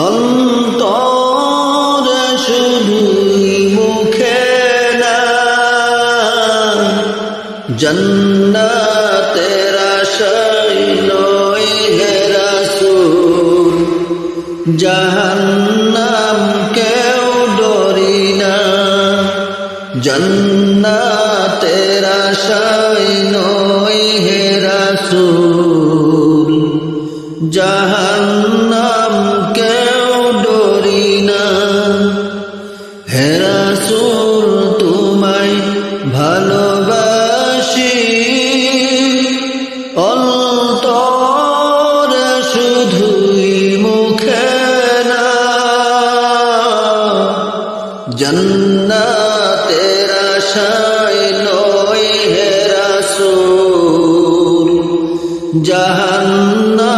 অন্তরে শুধুই মুখে না, জান্নাতের আশায় নয় হে রাসূল, জাহান্নাম কেউ ডরি না, জান্নাতের আশায় নয় হে রাসূল, জাহান্নাম কেউ ডরি না। হে রাসূল তোমায় ভালোবাসি, অন্তরে শুধুই মুখে না, জান্নাতের আশায় নয় হে রাসূল, জাহান্নাম